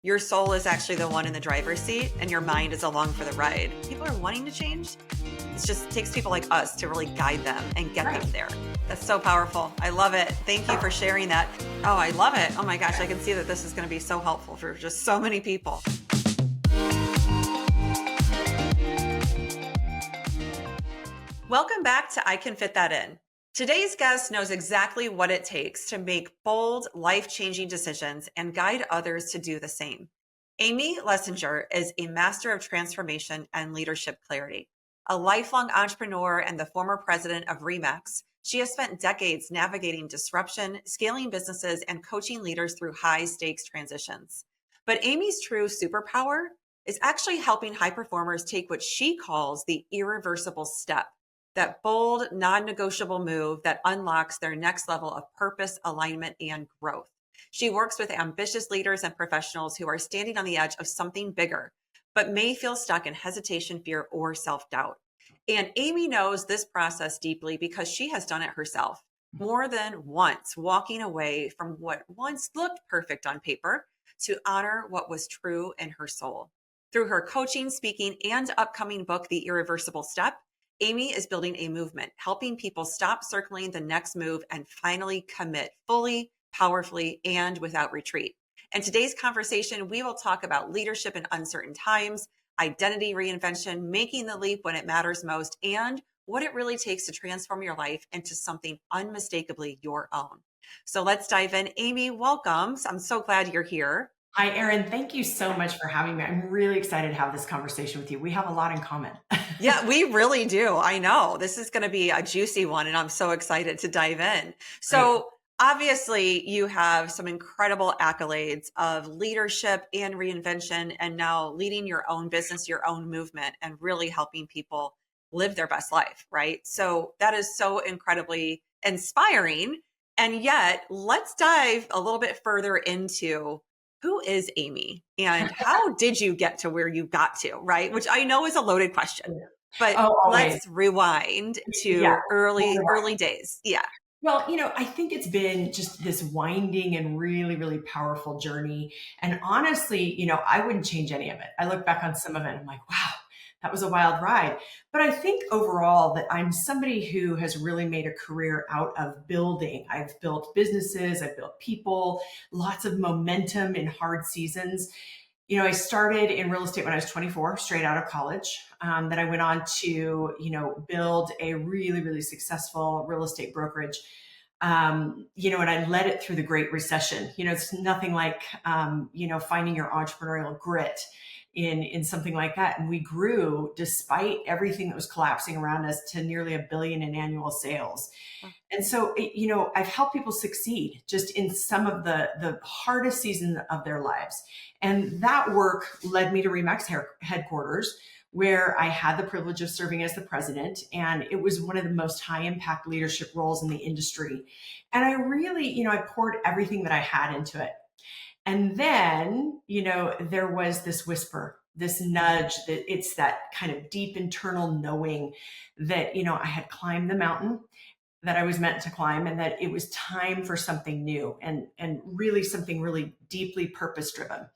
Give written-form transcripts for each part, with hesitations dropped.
your soul is actually the one in the driver's seat and your mind is along for the ride. People are wanting to change. It just takes people like us to really guide them and get Right. them there. That's so powerful. I love it. Thank you for sharing that. Oh, I love it. Oh my gosh, I can see that this is going to be so helpful for just so many people. Welcome back to I Can Fit That In. Today's guest knows exactly what it takes to make bold, life changing decisions and guide others to do the same. Amy Lessinger is a master of transformation and leadership clarity. A lifelong entrepreneur and the former president of Remax, she has spent decades navigating disruption, scaling businesses, and coaching leaders through high stakes transitions. But Amy's true superpower is actually helping high performers take what she calls the irreversible step, that bold, non negotiable move that unlocks their next level of purpose, alignment, and growth. She works with ambitious leaders and professionals who are standing on the edge of something bigger, but may feel stuck in hesitation, fear, or self doubt. And Amy knows this process deeply because she has done it herself more than once, walking away from what once looked perfect on paper to honor what was true in her soul. Through her coaching, speaking, and upcoming book, The Irreversible Step, Amy is building a movement, helping people stop circling the next move and finally commit fully, powerfully, and without retreat. In today's conversation, we will talk about leadership in uncertain times, identity reinvention, making the leap when it matters most, and what it really takes to transform your life into something unmistakably your own. So let's dive in. Amy, welcome. I'm so glad you're here. Hi, Erin. Thank you so much for having me. I'm really excited to have this conversation with you. We have a lot in common. Yeah, we really do. I know this is going to be a juicy one, and I'm so excited to dive in. Great. So, obviously, you have some incredible accolades of leadership and reinvention, and now leading your own business, your own movement, and really helping people live their best life, right? So, that is so incredibly inspiring. And yet, let's dive a little bit further into who is Amy and how did you get to where you got to, right? Which I know is a loaded question, but Oh, always. let's rewind Yeah. to early days. Yeah. Well, I think it's been just this winding and really, really powerful journey. And honestly, I wouldn't change any of it. I look back on some of it and I'm like, wow, that was a wild ride. But I think overall that I'm somebody who has really made a career out of building. I've built businesses, I've built people, lots of momentum in hard seasons. I started in real estate when I was 24, straight out of college. Then I went on to, build a really, really successful real estate brokerage. And I led it through the Great Recession. It's nothing like, finding your entrepreneurial grit in something like that. And we grew despite everything that was collapsing around us to nearly $1 billion in annual sales. And so, I've helped people succeed just in some of the hardest seasons of their lives. And that work led me to Remax headquarters, where I had the privilege of serving as the president. And it was one of the most high impact leadership roles in the industry. And I really, I poured everything that I had into it. And then, there was this whisper, this nudge, that it's that kind of deep internal knowing that, I had climbed the mountain that I was meant to climb, and that it was time for something new and really something really deeply purpose driven.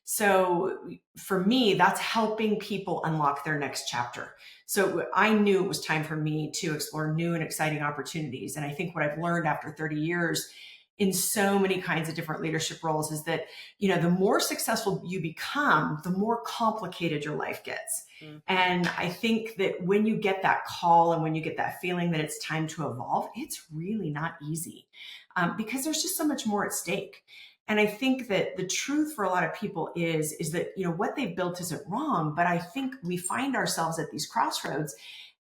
So for me, that's helping people unlock their next chapter. So I knew it was time for me to explore new and exciting opportunities. And I think what I've learned after 30 years in so many kinds of different leadership roles is that, the more successful you become, the more complicated your life gets. Mm. And I think that when you get that call and when you get that feeling that it's time to evolve, it's really not easy, because there's just so much more at stake. And I think that the truth for a lot of people is that, what they've built isn't wrong, but I think we find ourselves at these crossroads.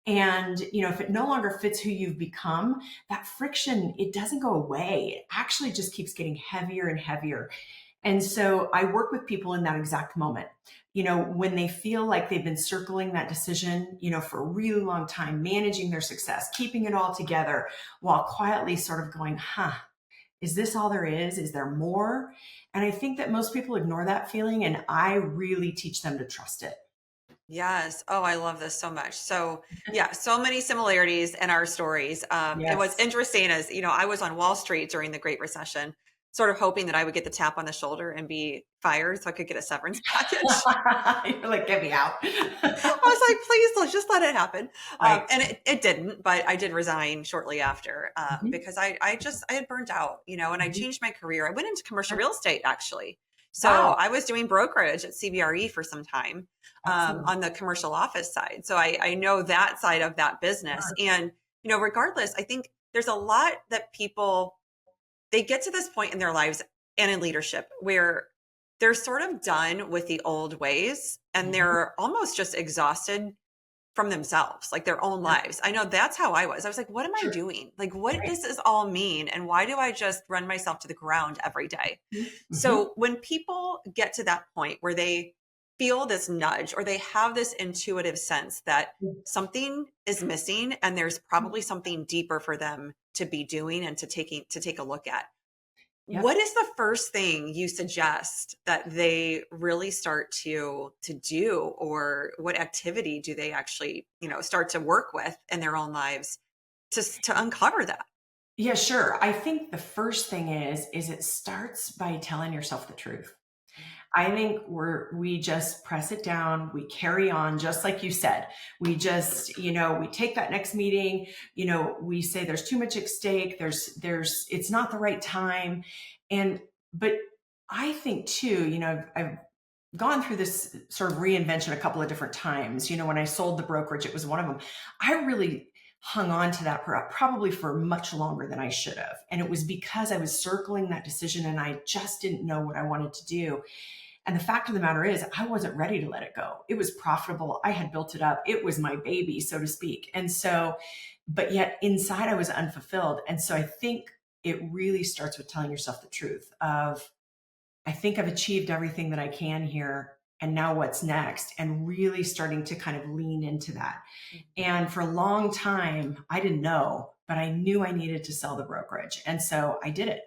And, if it no longer fits who you've become, that friction, it doesn't go away. It actually just keeps getting heavier and heavier. And so I work with people in that exact moment, when they feel like they've been circling that decision, for a really long time, managing their success, keeping it all together while quietly sort of going, is this all there is? Is there more? And I think that most people ignore that feeling, and I really teach them to trust it. Yes. Oh, I love this so much. So, yeah, so many similarities in our stories. And what's Yes. interesting is, I was on Wall Street during the Great Recession. sort of hoping that I would get the tap on the shoulder and be fired so I could get a severance package. You're like, get me out. I was like, please, let's just let it happen. Right. And it didn't, but I did resign shortly after Mhm, because I had burnt out, and I mhm. changed my career. I went into commercial real estate actually. So Wow. I was doing brokerage at CBRE for some time Excellent. on the commercial office side. So I know that side of that business. Sure. And, regardless, I think there's a lot that people, they get to this point in their lives and in leadership where they're sort of done with the old ways and Mhm. they're almost just exhausted from themselves, like their own Sure. lives. I know that's how I was. I was like, what am I Sure. doing? Like, what Right. does this all mean? And why do I just run myself to the ground every day? Mhm. Mhm. So when people get to that point where they feel this nudge or they have this intuitive sense that something is missing and there's probably something deeper for them to be doing and to take a look at, Yep. what is the first thing you suggest that they really start to do, or what activity do they actually, start to work with in their own lives to uncover that? Yeah, sure. I think the first thing is it starts by telling yourself the truth. I think we just press it down, we carry on, just like you said. We just, we take that next meeting, we say there's too much at stake, it's not the right time. And but I think too, I've gone through this sort of reinvention a couple of different times. When I sold the brokerage, it was one of them. I really hung on to that probably for much longer than I should have. And it was because I was circling that decision and I just didn't know what I wanted to do. And the fact of the matter is, I wasn't ready to let it go. It was profitable. I had built it up. It was my baby, so to speak. And so, but yet inside I was unfulfilled. And so I think it really starts with telling yourself the truth of, I think I've achieved everything that I can here. And now what's next? And really starting to kind of lean into that. And for a long time, I didn't know, but I knew I needed to sell the brokerage. And so I did it.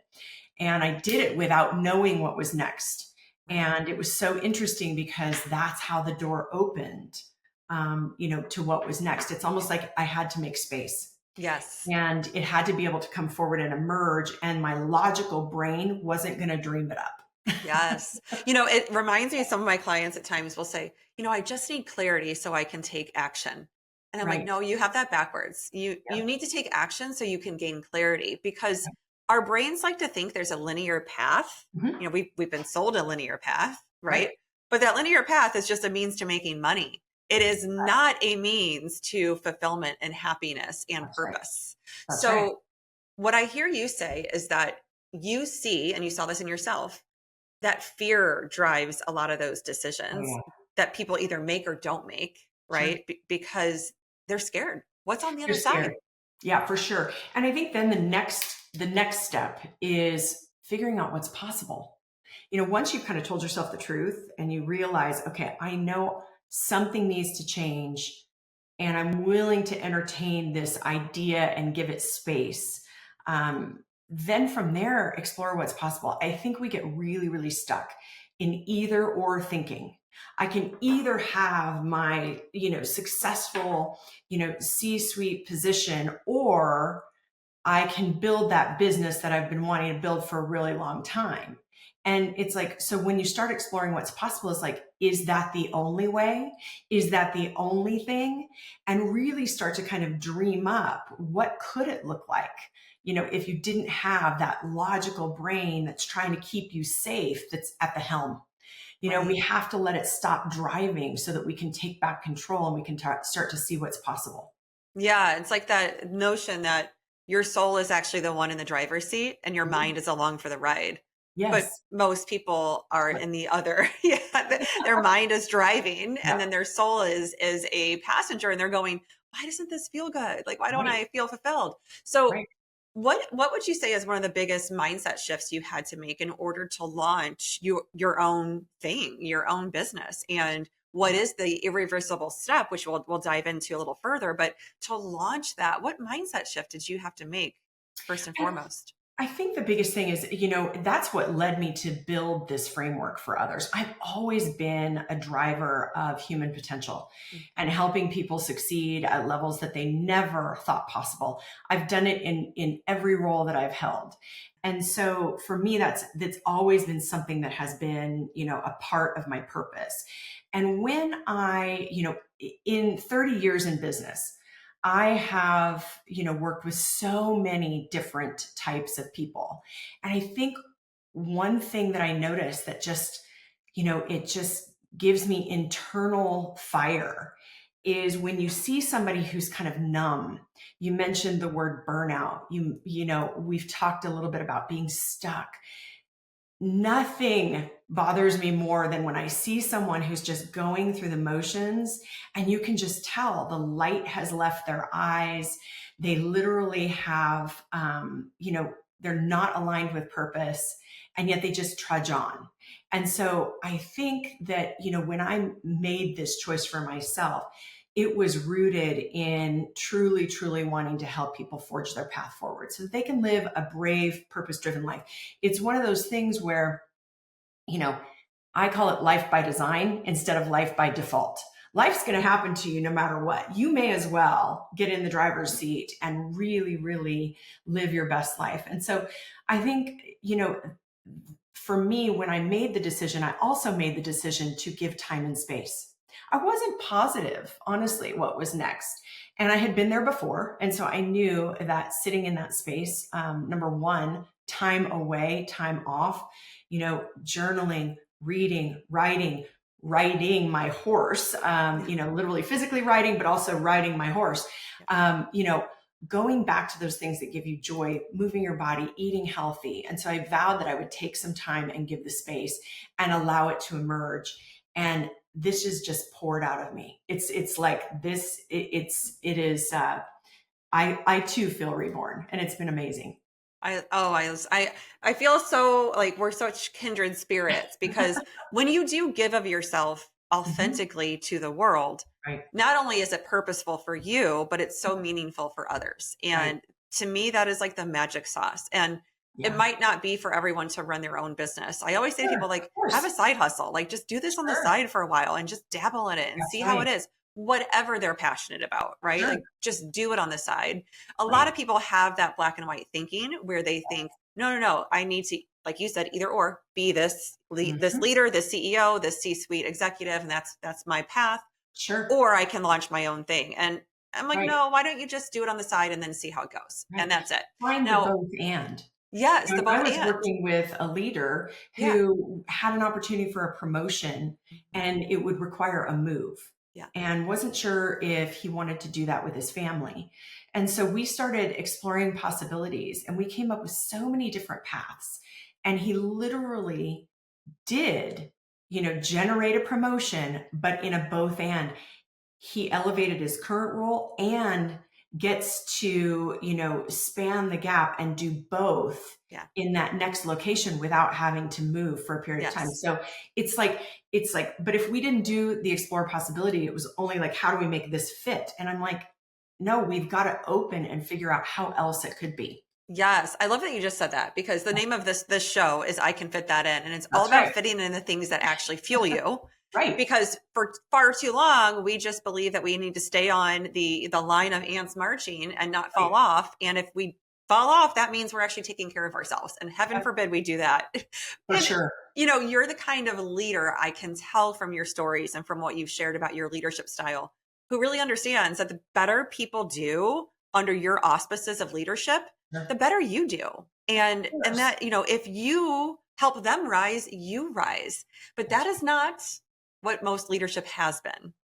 And I did it without knowing what was next. Right. And it was so interesting because that's how the door opened, to what was next. It's almost like I had to make space Yes. and it had to be able to come forward and emerge. And my logical brain wasn't going to dream it up. Yes. It reminds me of some of my clients at times will say, I just need clarity so I can take action. And I'm like, Right. no, you have that backwards. You Yep. need to take action so you can gain clarity, because Yep. our brains like to think there's a linear path. Mhm. We've been sold a linear path, Right. right? But that linear path is just a means to making money. It is not a means to fulfillment and happiness and That's right. purpose. That's right. So what I hear you say is that you see, and you saw this in yourself, that fear drives a lot of those Oh, decisions yeah. that people either make or don't make, Sure. right? Because they're scared. What's on the You're other scared. side? Yeah, for sure. And I think then the next step is figuring out what's possible. Once you've kind of told yourself the truth and you realize, okay, I know something needs to change and I'm willing to entertain this idea and give it space. Then from there, explore what's possible. I think we get really, really stuck in either or thinking. I can either have my, successful, C-suite position, or I can build that business that I've been wanting to build for a really long time. And it's like, so when you start exploring what's possible, it's like, is that the only way? Is that the only thing? And really start to kind of dream up what could it look like? If you didn't have that logical brain that's trying to keep you safe, that's at the helm. We Right. have to let it stop driving so that we can take back control and we can start to see what's possible. Yeah. It's like that notion that your soul is actually the one in the driver's seat and your Mhm. mind is along for the ride. But Yes. most people are in the other, yeah, their mind is driving and Yep. then their soul is a passenger and they're going, why doesn't this feel good? Like, why don't Right. I feel fulfilled? So Right. what would you say is one of the biggest mindset shifts you had to make in order to launch your own thing, your own business? And what is the irreversible step, which we'll dive into a little further, but to launch that, what mindset shift did you have to make first and And foremost? I think the biggest thing is, that's what led me to build this framework for others. I've always been a driver of human potential Mm. and helping people succeed at levels that they never thought possible. I've done it in every role that I've held. And so for me, that's always been something that has been, a part of my purpose. And when in 30 years in business, I have, worked with so many different types of people. And I think one thing that I noticed that just, it just gives me internal fire is when you see somebody who's kind of numb. You mentioned the word burnout. We've talked a little bit about being stuck. Nothing bothers me more than when I see someone who's just going through the motions and you can just tell the light has left their eyes. They literally have, they're not aligned with purpose and yet they just trudge on. And so I think that, when I made this choice for myself, it was rooted in truly, truly wanting to help people forge their path forward so that they can live a brave, purpose driven life. It's one of those things where, you know, I call it life by design instead of life by default. Life's going to happen to you no matter what. You may as well get in the driver's seat and really, really live your best life. And so I think, for me, when I made the decision, I also made the decision to give time and space. I wasn't positive, honestly, what was next. And I had been there before. And so I knew that sitting in that space, number one, time away, time off, journaling, reading, riding my horse, literally physically riding, but also riding my horse, going back to those things that give you joy, moving your body, eating healthy. And so I vowed that I would take some time and give the space and allow it to emerge. And this is just poured out of me. It's like this, it is, I too feel reborn, and it's been amazing. I feel so like we're such kindred spirits because when you do give of yourself Mhm. authentically to the world, Right, not only is it purposeful for you, but it's so meaningful for others. right. And to me, that is like the magic sauce. And it Yeah. might not be for everyone to run their own business. I always say to Sure. people, Of like, have a course. side hustle, like, just do this on the Sure. side for a while and just dabble in it and That's see how right. it is, whatever they're passionate about, right? Sure. Like, just do it on the side. A lot Right. of people have that black and white thinking where they think, no, no, no, I need to, like you said, either or be this Mhm. leader, this CEO, this C-suite executive, and that's my path, Sure. or I can launch my own thing. And I'm like, Right. no, why don't you just do it on the side and then see how it goes? And Right. that's it. Find the Now, both and. yes, the And I both was and. working with a leader Yeah. who had an opportunity for a promotion Mhm. and it would require a move Yeah. and wasn't sure if he wanted to do that with his family. And so we started exploring possibilities and we came up with so many different paths. And he literally did, generate a promotion, but in a both and. He elevated his current role and gets to, span the gap and do both Yeah. in that next location without having to move for a period of time. Yes. So it's like, but if we didn't do the explore possibility, it was only like, how do we make this fit? And I'm like, no, we've got to open and figure out how else it could be. Yes. I love that you just said that because the name of this show is I Can Fit That In. And it's all That's about right. fitting in the things that actually fuel you. Right. Because for far too long, we just believe that we need to stay on the line of ants marching and not fall Right. off. And if we fall off, that means we're actually taking care of ourselves. And heaven Yep, forbid we do that. for And sure. you're the kind of leader I can tell from your stories and from what you've shared about your leadership style, who really understands that the better people do under your auspices of leadership, Sure. the better you do. Of And course. that, if you help them rise, you rise. But that That's is not what most leadership has been.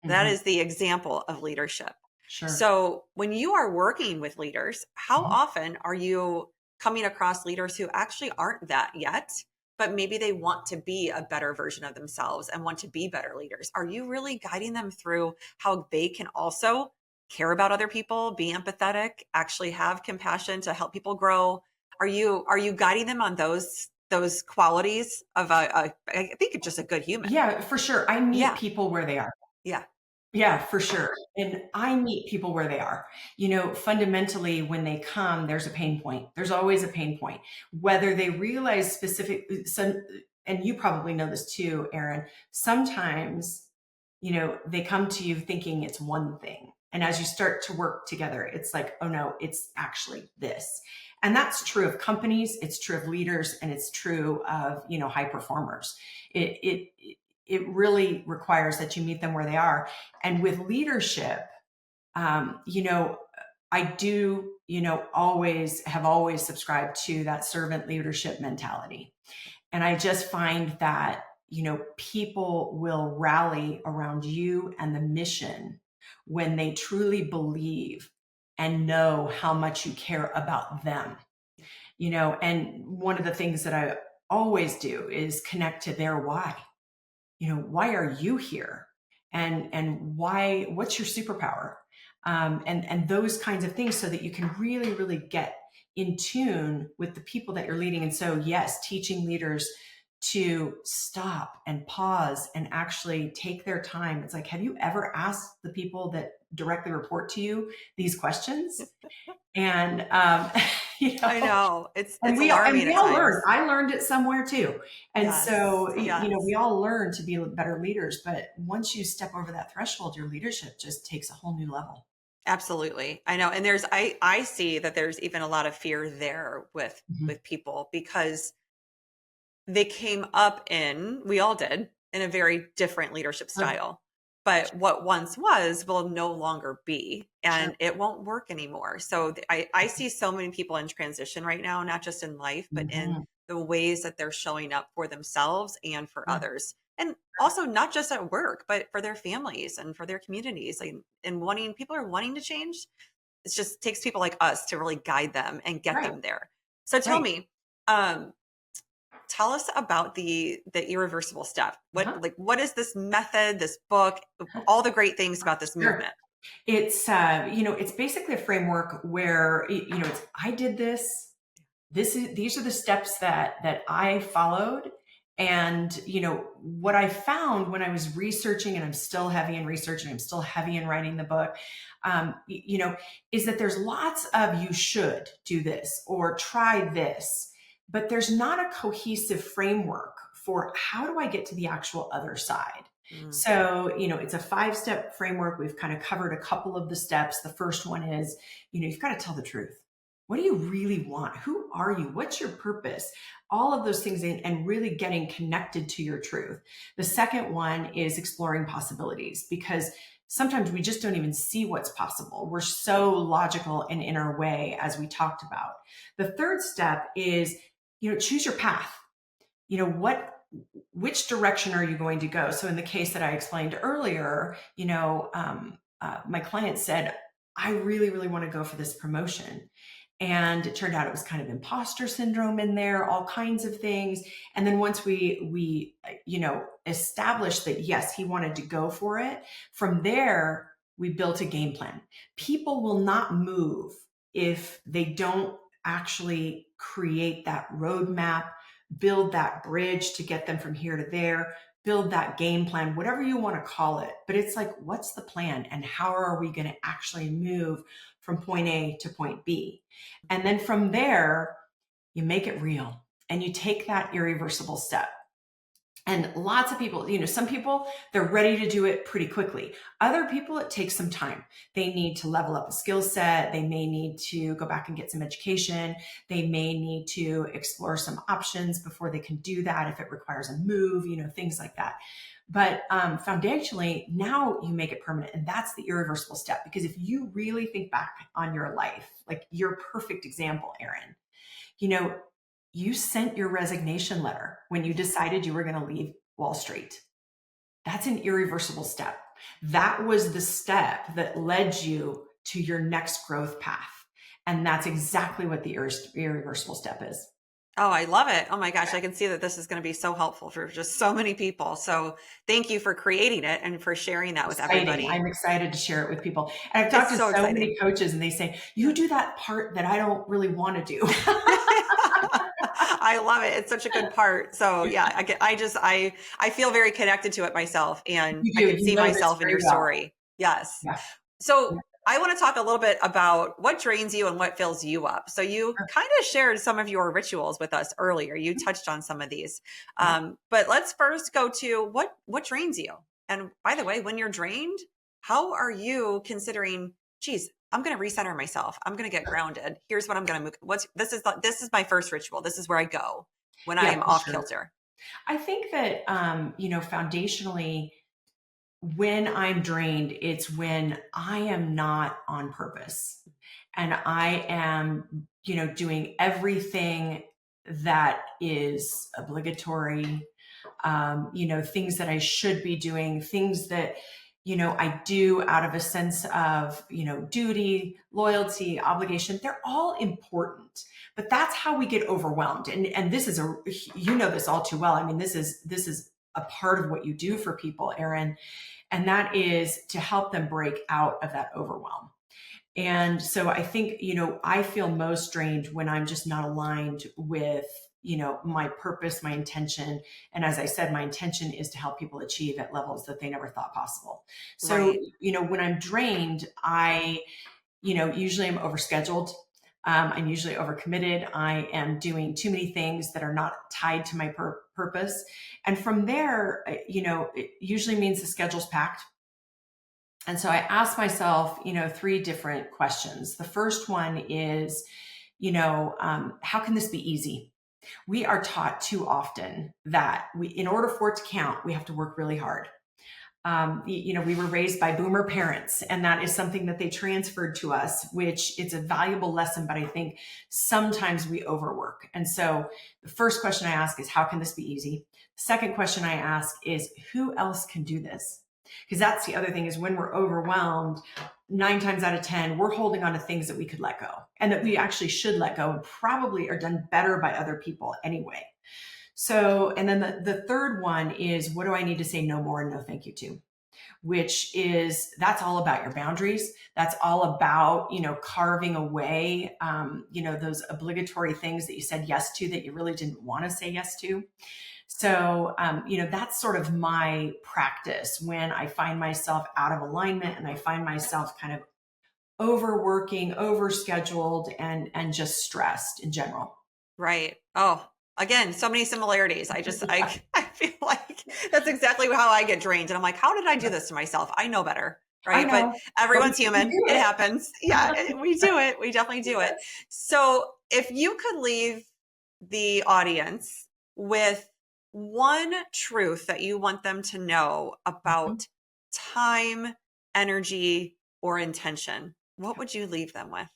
right. That Hmm. is the example of leadership. Sure. So when you are working with leaders, how Mhm. often are you coming across leaders who actually aren't that yet, but maybe they want to be a better version of themselves and want to be better leaders? Are you really guiding them through how they can also care about other people, be empathetic, actually have compassion to help people grow? Are you guiding them on those qualities of I think it's just a good human? Yeah, for sure. I meet Yeah. people where they are. Yeah. Yeah, for sure. And I meet people where they are. Fundamentally, when they come, there's a pain point. There's always a pain point. Whether they realize and you probably know this too, Erin, sometimes, they come to you thinking it's one thing. And as you start to work together, it's like, oh no, it's actually this. And that's true of companies, it's true of leaders, and it's true of, high performers. It really requires that you meet them where they are. And with leadership, um, you know, I do, always subscribed to that servant leadership mentality. And I just find that, people will rally around you and the mission when they truly believe and know how much you care about them. And one of the things that I always do is connect to their why. Why are you here? And what's your superpower? And those kinds of things, so that you can really, really get in tune with the people that you're leading. And so, yes, teaching leaders to stop and pause and actually take their time. It's like, have you ever asked the people that directly report to you these questions? And I know and it's we alarming at all learn. times. I learned it somewhere too. And Yes, so, we yes. all learn to be better leaders. But once you step over that threshold, your leadership just takes a whole new level. Absolutely. I know. And I see that there's even a lot of fear there Mhm. with people because they came up we all did, in a very different leadership Sure, style. But what once was will no longer be, sure. and it won't work anymore. So I see so many people in transition right now, not just in life, but in Mhm. the ways that they're showing up for themselves and for Sure, others. And also not just at work, but for their families and for their communities. And people are wanting to change. It just takes people like us to really guide them and get right, them there. So tell right. me, um, tell us about the irreversible step. Uh-huh. What is this method, this book, all the great things about this Sure. movement? It's basically a framework where, I did this. These are the steps that I followed. And what I found when I was researching, and I'm still heavy in research, and I'm still heavy in writing the book, is that there's lots of, you should do this or try this, but there's not a cohesive framework for how do I get to the actual other side. Mm. So, it's a 5-step framework. We've kind of covered a couple of the steps. The first one is, you've got to tell the truth. What do you really want? Who are you? What's your purpose? All of those things, and really getting connected to your truth. The second one is exploring possibilities, because sometimes we just don't even see what's possible. We're so logical and in our way, as we talked about. The third step is, choose your path. Which direction are you going to go? So in the case that I explained earlier, my client said, I really, really want to go for this promotion. And it turned out it was kind of imposter syndrome in there, all kinds of things. And then once we established that, yes, he wanted to go for it, from there, we built a game plan. People will not move if they don't actually create that roadmap, build that bridge to get them from here to there, build that game plan, whatever you want to call it. But it's like, what's the plan, and how are we going to actually move from point A to point B? And then from there, you make it real and you take that irreversible step. And lots of people, some people, they're ready to do it pretty quickly. Other people, it takes some time. They need to level up a skill set. They may need to go back and get some education. They may need to explore some options before they can do that, if it requires a move, things like that. But foundationally, now you make it permanent. And that's the irreversible step. Because if you really think back on your life, like your perfect example, Erin, you know, you sent your resignation letter when you decided you were going to leave Wall Street. That's an irreversible step. That was the step that led you to your next growth path. And that's exactly what the irreversible step is. Oh, I love it. Oh my gosh, I can see that this is going to be so helpful for just so many people. So thank you for creating it and for sharing that with Exciting. everybody. I'm excited to share it with people. And I've talked It's to so so many exciting. coaches, and they say, you do that part that I don't really want to do. I love it. It's such a good part. So yeah, I feel very connected to it myself, and You I do. can You see know this myself in very your well. story. Yes. Yeah. So Yeah. I want to talk a little bit about what drains you and what fills you up. So you Sure. kind of shared some of your rituals with us earlier. You touched on some of these, Yeah. but let's first go to what drains you. And by the way, when you're drained, how are you considering? Geez, I'm going to recenter myself. I'm going to get grounded. Here's what I'm going to move. This is my first ritual. This is where I go when I Yeah, am for off sure. kilter. I think that, foundationally, when I'm drained, it's when I am not on purpose and I am, doing everything that is obligatory, things that I should be doing, things that, I do out of a sense of, duty, loyalty, obligation. They're all important, but that's how we get overwhelmed. And this is this all too well. I mean, this is a part of what you do for people, Erin, and that is to help them break out of that overwhelm. And so I think, I feel most drained when I'm just not aligned with, my purpose, my intention. And as I said, my intention is to help people achieve at levels that they never thought possible. So, Right. when I'm drained, I, usually I'm overscheduled. I'm usually overcommitted. I am doing too many things that are not tied to my purpose. And from there, it usually means the schedule's packed. And so I asked myself, three different questions. The first one is, how can this be easy? We are taught too often that in order for it to count, we have to work really hard. We were raised by boomer parents, and that is something that they transferred to us, which is a valuable lesson, but I think sometimes we overwork. And so the first question I ask is, how can this be easy? The second question I ask is, who else can do this? Because that's the other thing, is when we're overwhelmed, 9 times out of 10, we're holding on to things that we could let go and that we actually should let go and probably are done better by other people anyway. So, and then the third one is, what do I need to say no more and no thank you to? That's all about your boundaries. That's all about, carving away, those obligatory things that you said yes to that you really didn't want to say yes to. So, that's sort of my practice when I find myself out of alignment and I find myself kind of overworking, overscheduled, and just stressed in general. Right. Oh, again, so many similarities. I feel like that's exactly how I get drained. And I'm like, how did I do this to myself? I know better. I Right. But know, but we everyone's we human. do It it. happens. Yeah. We do it. We definitely do it. Yes. So if you could leave the audience with one truth that you want them to know Mhm. about time, energy, or intention, what would you leave them with?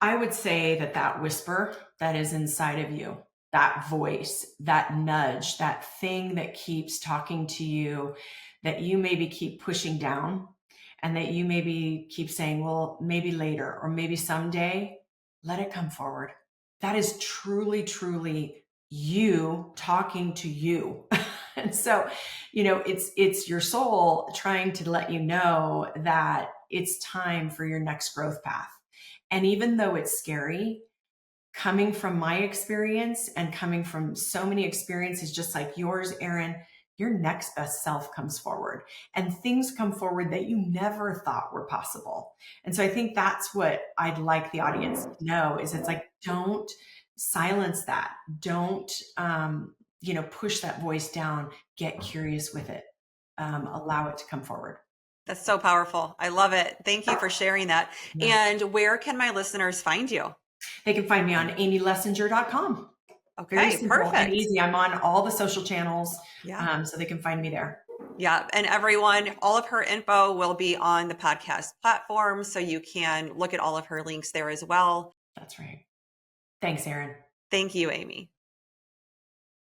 I would say that whisper that is inside of you, that voice, that nudge, that thing that keeps talking to you, that you maybe keep pushing down and that you maybe keep saying, well, maybe later or maybe someday, let it come forward. That is truly, truly you talking to you. And so, it's your soul trying to let you know that it's time for your next growth path. And even though it's scary, coming from my experience and coming from so many experiences just like yours, Erin, your next best self comes forward and things come forward that you never thought were possible. And so I think that's what I'd like the audience to know, is it's like, don't silence that. Don't, push that voice down. Get curious with it. Allow it to come forward. That's so powerful. I love it. Thank you for sharing that. Yeah. And where can my listeners find you? They can find me on amylessinger.com. Very Okay, simple and perfect. easy. I'm on all the social channels, Yeah. so they can find me there. Yeah. And everyone, all of her info will be on the podcast platform. So you can look at all of her links there as well. That's right. Thanks, Erin. Thank you, Amy.